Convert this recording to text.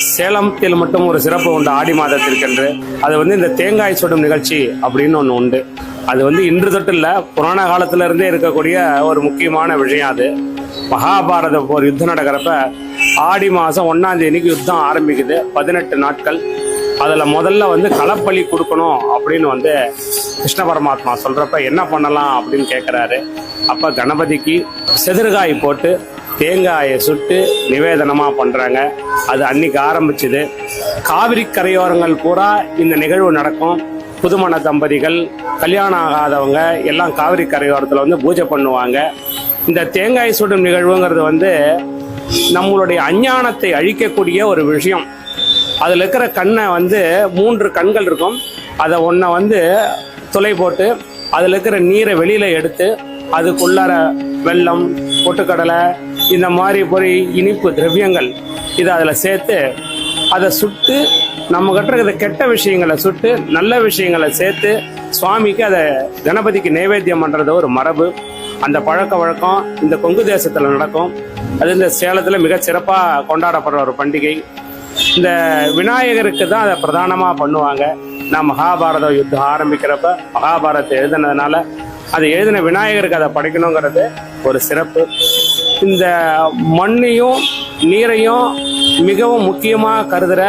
சேலத்தில் மட்டும் ஒரு சிறப்பு உண்டு ஆடி மாதத்திற்கென்று. அது இந்த தேங்காய் சுடும் நிகழ்ச்சி அப்படின்னு ஒன்று உண்டு. அது இன்று தொட்டு இல்லை, புராண காலத்துல இருந்தே இருக்கக்கூடிய ஒரு முக்கியமான விஷயம். அது மகாபாரத போர் யுத்தம் நடக்கிறப்ப ஆடி மாதம் 1ஆம் தேதிக்கு யுத்தம் ஆரம்பிக்குது. 18 நாட்கள். அதில் முதல்ல களப்பலி கொடுக்கணும் அப்படின்னு கிருஷ்ண பரமாத்மா சொல்றப்ப என்ன பண்ணலாம் அப்படின்னு கேட்குறாரு. அப்போ கணபதிக்கு செதிர்காய் போட்டு தேங்காயை சுட்டு நிவேதனமாக பண்ணுறாங்க. அது அன்னைக்கு ஆரம்பிச்சுது. காவிரி கரையோரங்கள் பூரா இந்த நிகழ்வு நடக்கும். புதுமண தம்பதிகள், கல்யாணம் ஆகாதவங்க எல்லாம் காவிரி கரையோரத்தில் பூஜை பண்ணுவாங்க. இந்த தேங்காய் சுடும் நிகழ்வுங்கிறது நம்மளுடைய அஞ்ஞானத்தை அழிக்கக்கூடிய ஒரு விஷயம். அதில் இருக்கிற கண்ணை 3 கண்கள் இருக்கும். அதை ஒன்றை துளை போட்டு அதில் இருக்கிற நீரை வெளியில் எடுத்து அதுக்குள்ளார வெல்லம், பொட்டுக்கடலை, இந்த மாதிரி பொறி இனிப்பு திரவியங்கள் இதை அதில் சேர்த்து அதை சுட்டு நம்ம கிட்ட இருக்கிற கெட்ட விஷயங்களை சுட்டு நல்ல விஷயங்களை சேர்த்து சுவாமிக்கு அதை கணபதிக்கு நைவேத்தியம் பண்ணுறது ஒரு மரபு. அந்த பழக்க வழக்கம் இந்த கொங்கு தேசத்தில் நடக்கும். அது இந்த சேலத்தில் மிக சிறப்பாக கொண்டாடப்படுற ஒரு பண்டிகை. இந்த விநாயகருக்கு தான் அதை பிரதானமாக பண்ணுவாங்க. நான் மகாபாரத யுத்தம் ஆரம்பிக்கிறப்ப மகாபாரதத்தை எழுதினதுனால அதை எழுதின விநாயகருக்கு அதை படைக்கணுங்கிறது ஒரு சிறப்பு. இந்த மண்ணையும் நீரையும் மிகவும் முக்கியமாக கருதுகிற